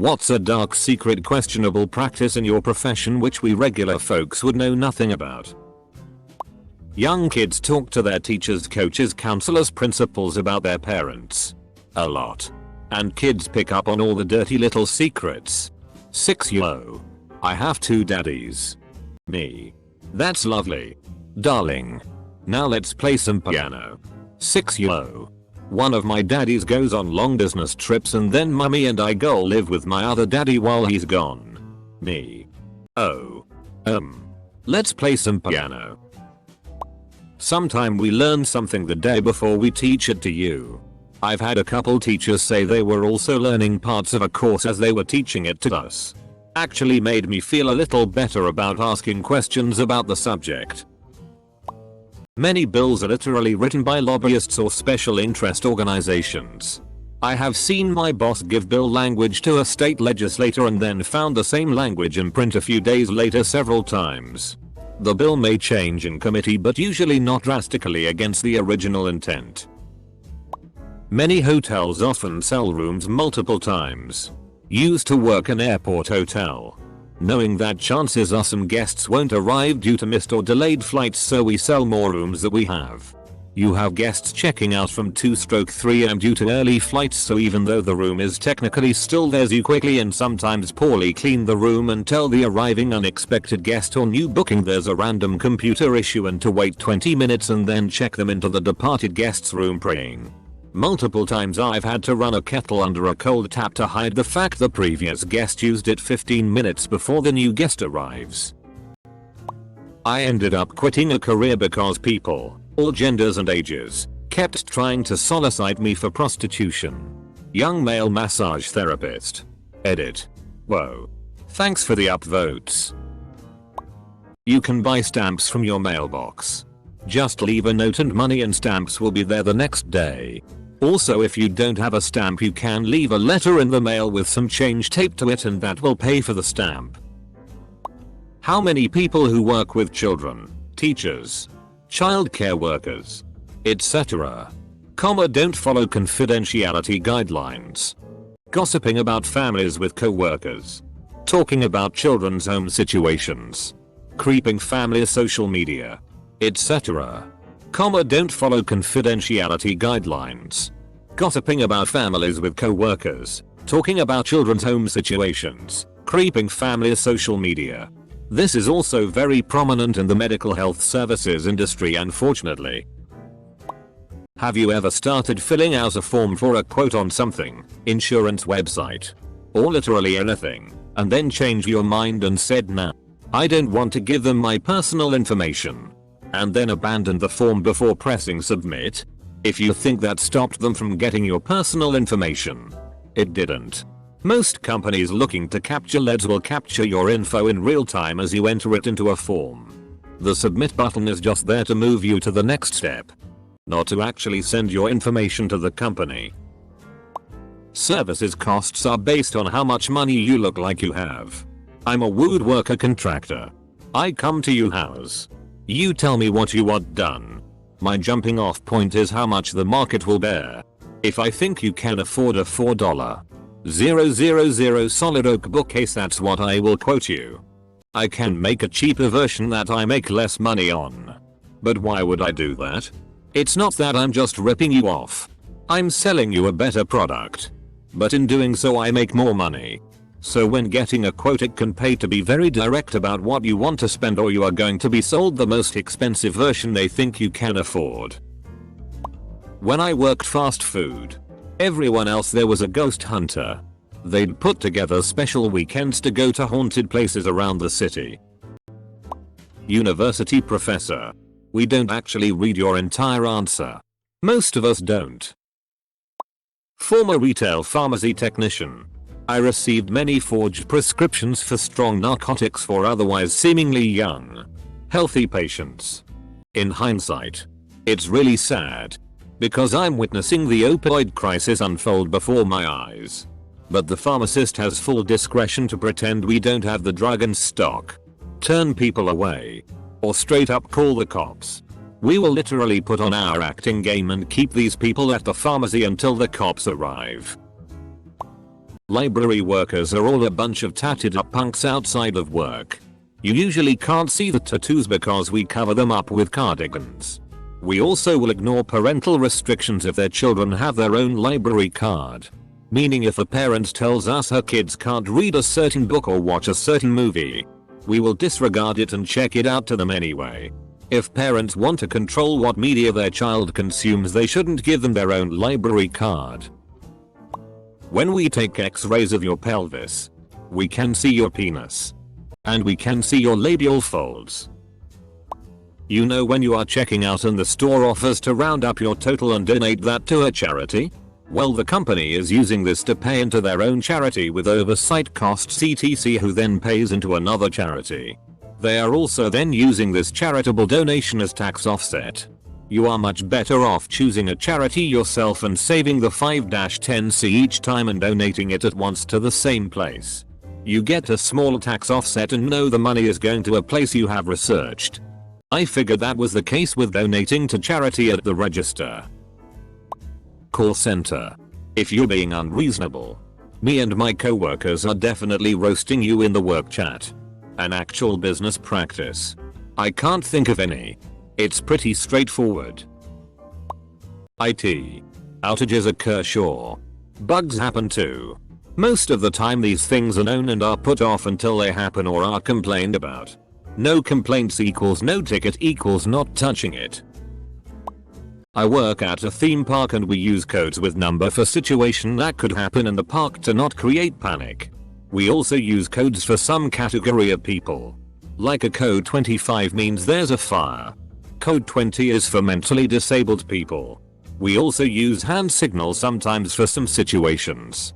What's a dark secret questionable practice in your profession which we regular folks would know nothing about? Young kids talk to their teachers, coaches, counselors, principals about their parents. A lot. And kids pick up on all the dirty little secrets. 6 Yo. I have 2 daddies. Me. That's lovely. Darling. Now let's play some piano. 6 Yo. One of my daddies goes on long business trips and then mummy and I go live with my other daddy while he's gone. Me. Oh. Let's play some piano. Sometime we learn something the day before we teach it to you. I've had a couple teachers say they were also learning parts of a course as they were teaching it to us. Actually made me feel a little better about asking questions about the subject. Many bills are literally written by lobbyists or special interest organizations. I have seen my boss give bill language to a state legislator and then found the same language in print a few days later several times. The bill may change in committee but usually not drastically against the original intent. Many hotels often sell rooms multiple times. Used to work an airport hotel. Knowing that chances are some guests won't arrive due to missed or delayed flights, so we sell more rooms that we have. You have guests checking out from 2-3 am due to early flights, so even though the room is technically still theirs, you quickly and sometimes poorly clean the room and tell the arriving unexpected guest or new booking there's a random computer issue and to wait 20 minutes and then check them into the departed guest's room praying. Multiple times I've had to run a kettle under a cold tap to hide the fact the previous guest used it 15 minutes before the new guest arrives. I ended up quitting a career because people, all genders and ages, kept trying to solicit me for prostitution. Young male massage therapist. Edit. Whoa. Thanks for the upvotes. You can buy stamps from your mailbox. Just leave a note and money and stamps will be there the next day. Also, if you don't have a stamp, you can leave a letter in the mail with some change taped to it and that will pay for the stamp. How many people who work with children, teachers, childcare workers, etc., don't follow confidentiality guidelines. Gossiping about families with co-workers. Talking about children's home situations. Creeping family social media, etc., don't follow confidentiality guidelines. Gossiping about families with co-workers. Talking about children's home situations. Creeping family social media. This is also very prominent in the medical health services industry, unfortunately. Have you ever started filling out a form for a quote on something, insurance website, or literally anything, and then changed your mind and said nah, I don't want to give them my personal information, and then abandoned the form before pressing submit? If you think that stopped them from getting your personal information, it didn't. Most companies looking to capture leads will capture your info in real time as you enter it into a form. The submit button is just there to move you to the next step, not to actually send your information to the company. Services costs are based on how much money you look like you have. I'm a woodworker contractor. I come to your house. You tell me what you want done. My jumping off point is how much the market will bear. If I think you can afford a $4,000 solid oak bookcase, that's what I will quote you. I can make a cheaper version that I make less money on. But why would I do that? It's not that I'm just ripping you off. I'm selling you a better product. But in doing so I make more money. So when getting a quote, it can pay to be very direct about what you want to spend, or you are going to be sold the most expensive version they think you can afford. When I worked fast food, everyone else there was a ghost hunter. They'd put together special weekends to go to haunted places around the city. University professor. We don't actually read your entire answer. Most of us don't. Former retail pharmacy technician. I received many forged prescriptions for strong narcotics for otherwise seemingly young, healthy patients. In hindsight, it's really sad, because I'm witnessing the opioid crisis unfold before my eyes. But the pharmacist has full discretion to pretend we don't have the drug in stock, turn people away, or straight up call the cops. We will literally put on our acting game and keep these people at the pharmacy until the cops arrive. Library workers are all a bunch of tatted up punks outside of work. You usually can't see the tattoos because we cover them up with cardigans. We also will ignore parental restrictions if their children have their own library card. Meaning if a parent tells us her kids can't read a certain book or watch a certain movie, we will disregard it and check it out to them anyway. If parents want to control what media their child consumes, they shouldn't give them their own library card. When we take x-rays of your pelvis, we can see your penis. And we can see your labial folds. You know when you are checking out and the store offers to round up your total and donate that to a charity? Well, the company is using this to pay into their own charity with oversight costs etc, who then pays into another charity. They are also then using this charitable donation as tax offset. You are much better off choosing a charity yourself and saving the 5-10c each time and donating it at once to the same place. You get a small tax offset and know the money is going to a place you have researched. I figured that was the case with donating to charity at the register. Call center. If you're being unreasonable, me and my coworkers are definitely roasting you in the work chat. An actual business practice. I can't think of any. It's pretty straightforward. IT. Outages occur, sure. Bugs happen too. Most of the time these things are known and are put off until they happen or are complained about. No complaints equals no ticket equals not touching it. I work at a theme park and we use codes with number for situation that could happen in the park to not create panic. We also use codes for some category of people. Like a code 25 means there's a fire. Code 20 is for mentally disabled people. We also use hand signals sometimes for some situations.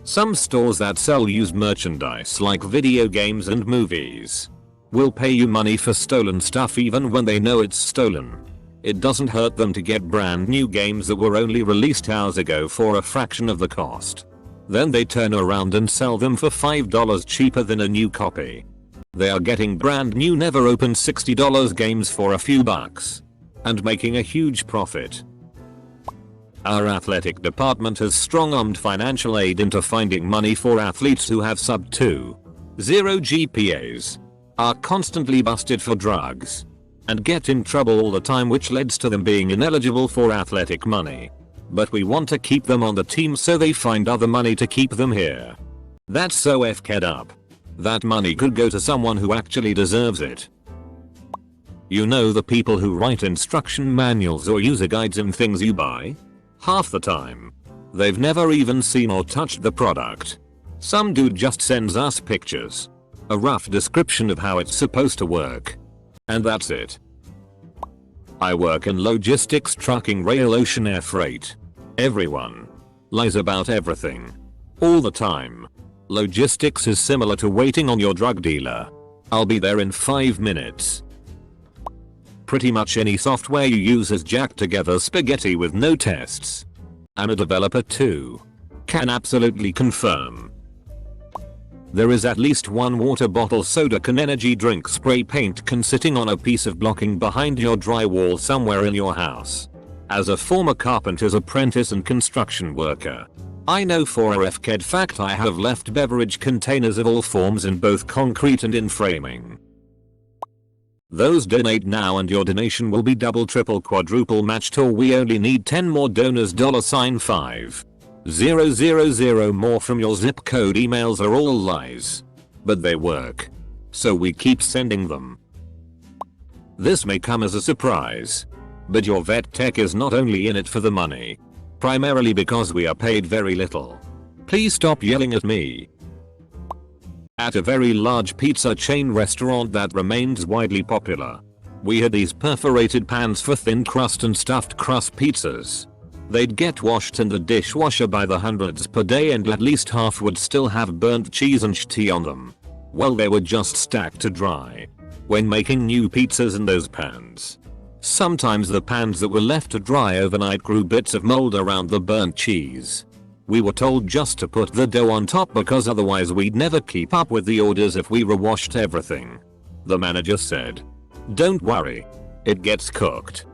Some stores that sell used merchandise like video games and movies will pay you money for stolen stuff even when they know it's stolen. It doesn't hurt them to get brand new games that were only released hours ago for a fraction of the cost. Then they turn around and sell them for $5 cheaper than a new copy. They are getting brand new never opened $60 games for a few bucks and making a huge profit. Our athletic department has strong-armed financial aid into finding money for athletes who have sub-2.0 GPAs, are constantly busted for drugs, and get in trouble all the time, which leads to them being ineligible for athletic money. But we want to keep them on the team, so they find other money to keep them here. That's so FK'd up. That money could go to someone who actually deserves it. You know the people who write instruction manuals or user guides in things you buy? Half the time, they've never even seen or touched the product. Some dude just sends us pictures, a rough description of how it's supposed to work, and that's it. I work in logistics, trucking, rail, ocean, air freight. Everyone lies about everything all the time. Logistics is similar to waiting on your drug dealer. I'll be there in 5 minutes. Pretty much any software you use is jacked together spaghetti with no tests. I'm a developer too. Can absolutely confirm. There is at least one water bottle, soda can, energy drink, spray paint can sitting on a piece of blocking behind your drywall somewhere in your house. As a former carpenter's apprentice and construction worker, I know for a FK'd fact I have left beverage containers of all forms in both concrete and in framing. Those donate now and your donation will be double, triple, quadruple matched, or we only need 10 more donors. $5,000 more from your zip code. Emails are all lies, but they work, so we keep sending them. This may come as a surprise, but your vet tech is not only in it for the money, primarily because we are paid very little. Please stop yelling at me. At a very large pizza chain restaurant that remains widely popular, we had these perforated pans for thin crust and stuffed crust pizzas. They'd get washed in the dishwasher by the hundreds per day, and at least half would still have burnt cheese and shit on them. Well, they were just stacked to dry when making new pizzas in those pans. Sometimes the pans that were left to dry overnight grew bits of mold around the burnt cheese. We were told just to put the dough on top because otherwise we'd never keep up with the orders if we rewashed everything. The manager said, "Don't worry, it gets cooked."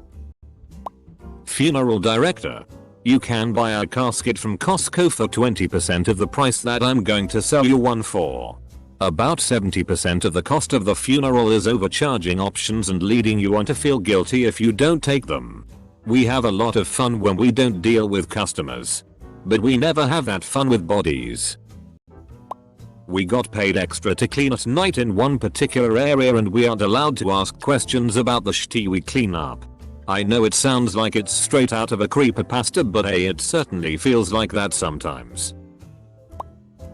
Funeral director. You can buy a casket from Costco for 20% of the price that I'm going to sell you one for. About 70% of the cost of the funeral is overcharging options and leading you on to feel guilty if you don't take them. We have a lot of fun when we don't deal with customers. But we never have that fun with bodies. We got paid extra to clean at night in one particular area and we aren't allowed to ask questions about the shit we clean up. I know it sounds like it's straight out of a creepypasta, but hey, it certainly feels like that sometimes.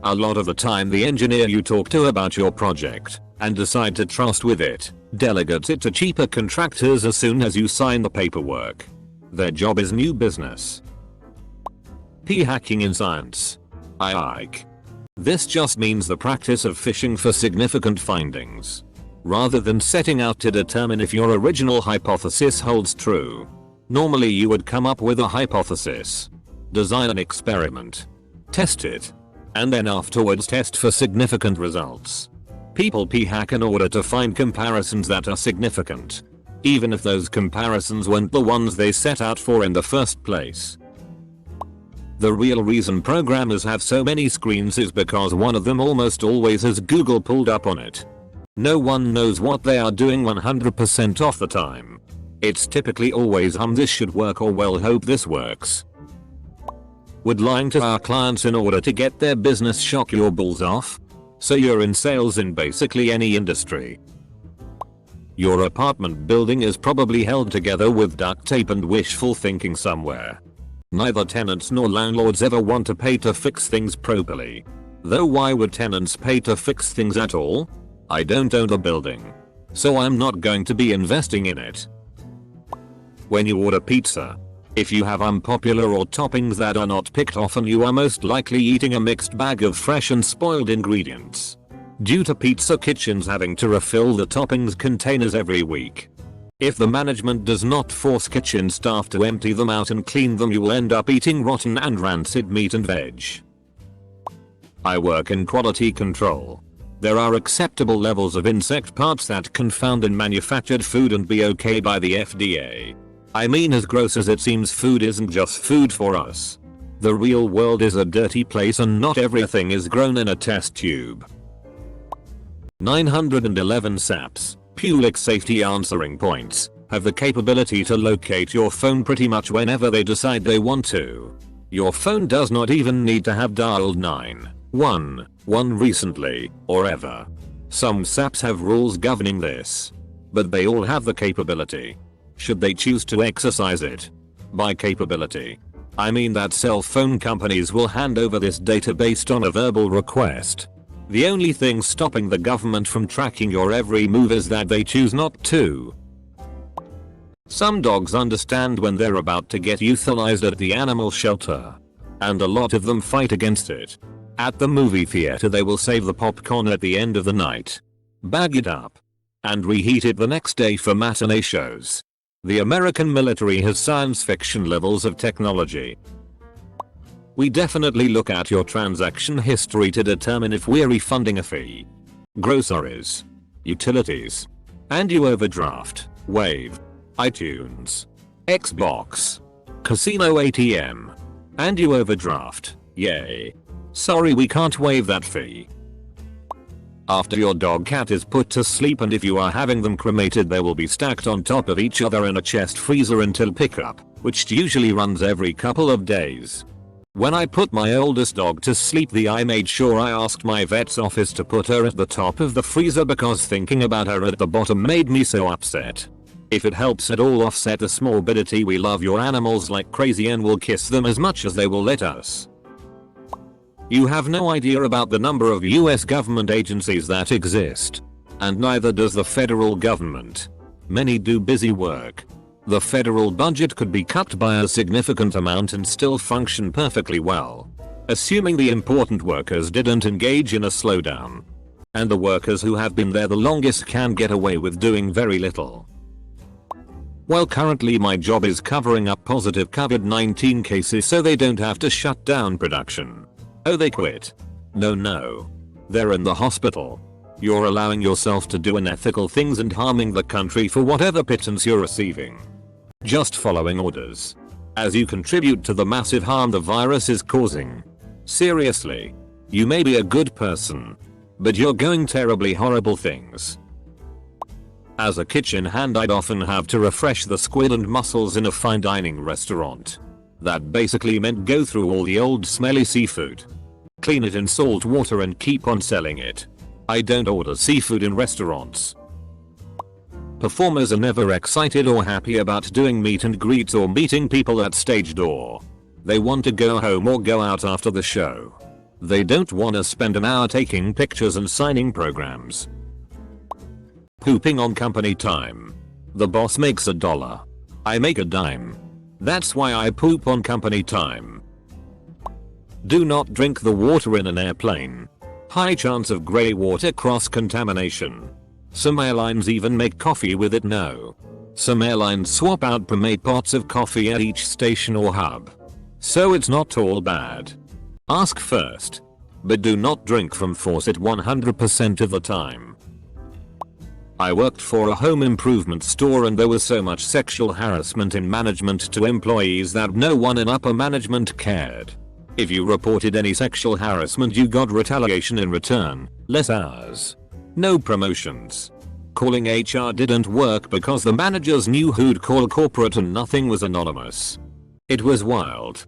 A lot of the time the engineer you talk to about your project and decide to trust with it delegates it to cheaper contractors as soon as you sign the paperwork. Their job is new business. P-hacking in science. Ike. This just means the practice of fishing for significant findings, rather than setting out to determine if your original hypothesis holds true. Normally you would come up with a hypothesis, design an experiment, test it, and then afterwards test for significant results. People p-hack in order to find comparisons that are significant, even if those comparisons weren't the ones they set out for in the first place. The real reason programmers have so many screens is because one of them almost always has Google pulled up on it. No one knows what they are doing 100% of the time. It's typically always this should work or well hope this works. Would lying to our clients in order to get their business shock your balls off? So you're in sales in basically any industry. Your apartment building is probably held together with duct tape and wishful thinking somewhere. Neither tenants nor landlords ever want to pay to fix things properly. Though why would tenants pay to fix things at all? I don't own the building, so I'm not going to be investing in it. When you order pizza, if you have unpopular or toppings that are not picked often, you are most likely eating a mixed bag of fresh and spoiled ingredients, due to pizza kitchens having to refill the toppings containers every week. If the management does not force kitchen staff to empty them out and clean them, you will end up eating rotten and rancid meat and veg. I work in quality control. There are acceptable levels of insect parts that can found in manufactured food and be okay by the FDA. I mean, as gross as it seems, food isn't just food for us. The real world is a dirty place and not everything is grown in a test tube. 911 SAPs. Public safety answering points have the capability to locate your phone pretty much whenever they decide they want to. Your phone does not even need to have dialed 911 recently or ever. Some SAPs have rules governing this, but they all have the capability, should they choose to exercise it. By capability, I mean that cell phone companies will hand over this data based on a verbal request. The only thing stopping the government from tracking your every move is that they choose not to. Some dogs understand when they're about to get euthanized at the animal shelter, and a lot of them fight against it. At the movie theater they will save the popcorn at the end of the night, bag it up, and reheat it the next day for matinee shows. The American military has science fiction levels of technology. We definitely look at your transaction history to determine if we're refunding a fee. Groceries, utilities, and you overdraft, Wave, iTunes, Xbox, casino ATM, and you overdraft, yay. Sorry, we can't waive that fee. After your dog cat is put to sleep and if you are having them cremated, they will be stacked on top of each other in a chest freezer until pickup, which usually runs every couple of days. When I put my oldest dog to sleep, I made sure I asked my vet's office to put her at the top of the freezer because thinking about her at the bottom made me so upset. If it helps at all offset this morbidity, we love your animals like crazy and will kiss them as much as they will let us. You have no idea about the number of US government agencies that exist. And neither does the federal government. Many do busy work. The federal budget could be cut by a significant amount and still function perfectly well, assuming the important workers didn't engage in a slowdown. And the workers who have been there the longest can get away with doing very little. Well, currently my job is covering up positive COVID-19 cases so they don't have to shut down production. Oh, they quit? No. They're in the hospital. You're allowing yourself to do unethical things and harming the country for whatever pittance you're receiving. Just following orders. as you contribute to the massive harm the virus is causing. Seriously. You may be a good person, but you're doing terribly horrible things. As a kitchen hand, I'd often have to refresh the squid and mussels in a fine dining restaurant. That basically meant go through all the old smelly seafood, clean it in salt water and keep on selling it. I don't order seafood in restaurants. Performers are never excited or happy about doing meet and greets or meeting people at stage door. They want to go home or go out after the show. They don't want to spend an hour taking pictures and signing programs. Pooping on company time. The boss makes $1. I make a dime. That's why I poop on company time. Do not drink the water in an airplane. High chance of grey water cross-contamination. Some airlines even make coffee with it. No. Some airlines swap out pomade pots of coffee at each station or hub. So it's not all bad. Ask first. But do not drink from faucet 100% of the time. I worked for a home improvement store and there was so much sexual harassment in management to employees that no one in upper management cared. If you reported any sexual harassment, you got retaliation in return, less hours. No promotions. Calling HR didn't work because the managers knew who'd call corporate and nothing was anonymous. It was wild.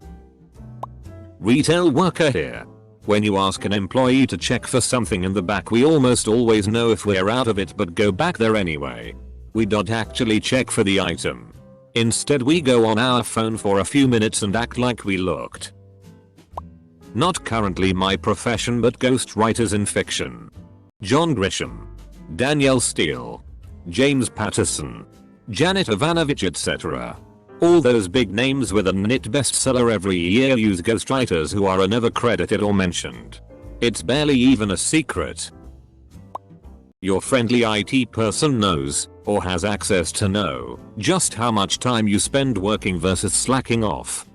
Retail worker here. When you ask an employee to check for something in the back, we almost always know if we're out of it but go back there anyway. We don't actually check for the item. Instead we go on our phone for a few minutes and act like we looked. Not currently my profession, but ghost writers in fiction. John Grisham, Danielle Steele, James Patterson, Janet Ivanovich, etc. All those big names with a NIT bestseller every year use ghostwriters who are never credited or mentioned. It's barely even a secret. Your friendly IT person knows, or has access to know, just how much time you spend working versus slacking off.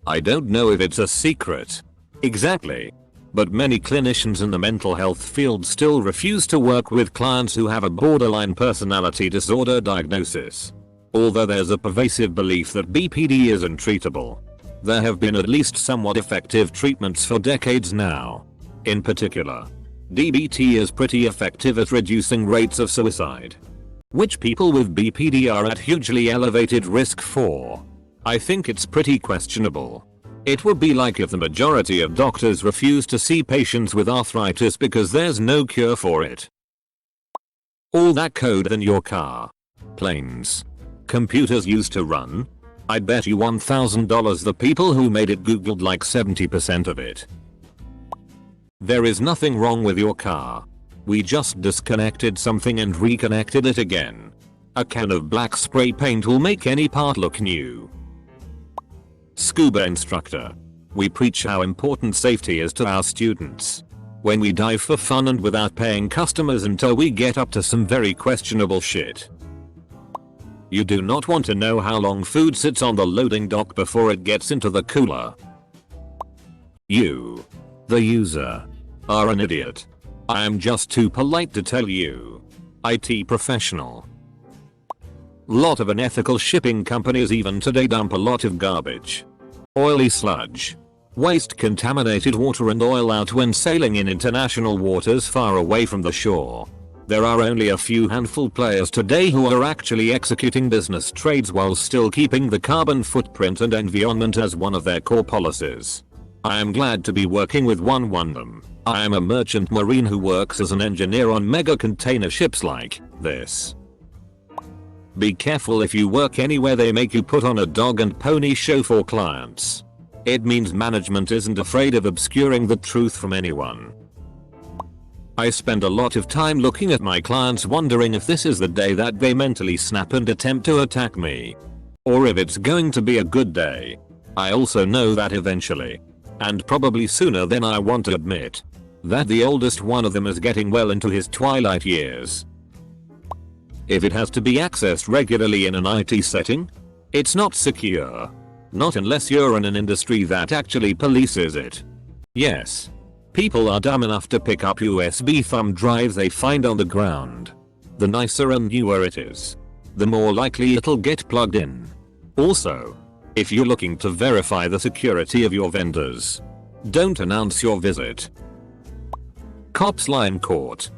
I don't know if it's a secret. Exactly. But many clinicians in the mental health field still refuse to work with clients who have a borderline personality disorder diagnosis. Although there's a pervasive belief that BPD is untreatable, there have been at least somewhat effective treatments for decades now. In particular, DBT is pretty effective at reducing rates of suicide, which people with BPD are at hugely elevated risk for. I think it's pretty questionable. It would be like if the majority of doctors refuse to see patients with arthritis because there's no cure for it. All that code in your car, planes, computers used to run? I bet you $1,000 the people who made it googled like 70% of it. There is nothing wrong with your car. We just disconnected something and reconnected it again. A can of black spray paint will make any part look new. Scuba instructor. We preach how important safety is to our students. When we dive for fun and without paying customers until we get up to some very questionable shit. You do not want to know how long food sits on the loading dock before it gets into the cooler. You, the user, are an idiot. I am just too polite to tell you. IT professional. Lot of unethical shipping companies even today dump a lot of garbage, oily sludge, waste, contaminated water and oil out when sailing in international waters far away from the shore. There are only a few handful players today who are actually executing business trades while still keeping the carbon footprint and environment as one of their core policies. I am glad to be working with one of them. I am a merchant marine who works as an engineer on mega container ships like this. Be careful if you work anywhere they make you put on a dog and pony show for clients. It means management isn't afraid of obscuring the truth from anyone. I spend a lot of time looking at my clients wondering if this is the day that they mentally snap and attempt to attack me, or if it's going to be a good day. I also know that eventually, and probably sooner than I want to admit, that the oldest one of them is getting well into his twilight years. If it has to be accessed regularly in an IT setting, it's not secure. Not unless you're in an industry that actually polices it. Yes. People are dumb enough to pick up USB thumb drives they find on the ground. The nicer and newer it is, the more likely it'll get plugged in. Also, If you're looking to verify the security of your vendors, don't announce your visit. Cops lie in court.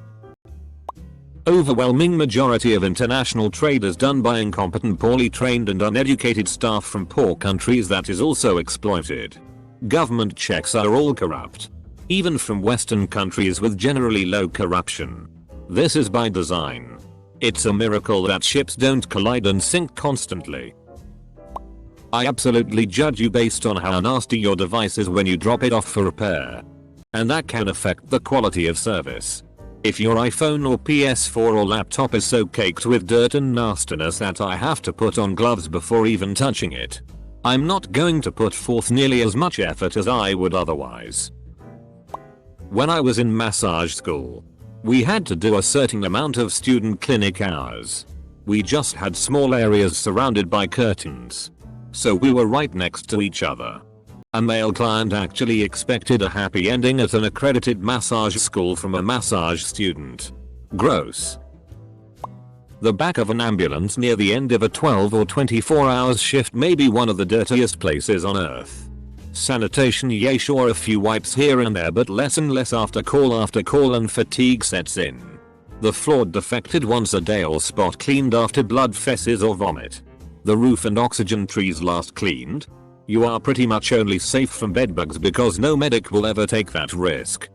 Overwhelming majority of international trade is done by incompetent, poorly trained and uneducated staff from poor countries that is also exploited. Government checks are all corrupt. Even from Western countries with generally low corruption. This is by design. It's a miracle that ships don't collide and sink constantly. I absolutely judge you based on how nasty your device is when you drop it off for repair. And that can affect the quality of service. If your iPhone or PS4 or laptop is so caked with dirt and nastiness that I have to put on gloves before even touching it, I'm not going to put forth nearly as much effort as I would otherwise. When I was in massage school, we had to do a certain amount of student clinic hours. We just had small areas surrounded by curtains. So we were right next to each other. A male client actually expected a happy ending at an accredited massage school from a massage student. Gross. The back of an ambulance near the end of a 12 or 24 hours shift may be one of the dirtiest places on earth. Sanitation, yeah, sure, a few wipes here and there, but less and less after call and fatigue sets in. The floor defected once a day or spot cleaned after blood, feces or vomit. The roof and oxygen trees last cleaned. You are pretty much only safe from bedbugs because no medic will ever take that risk.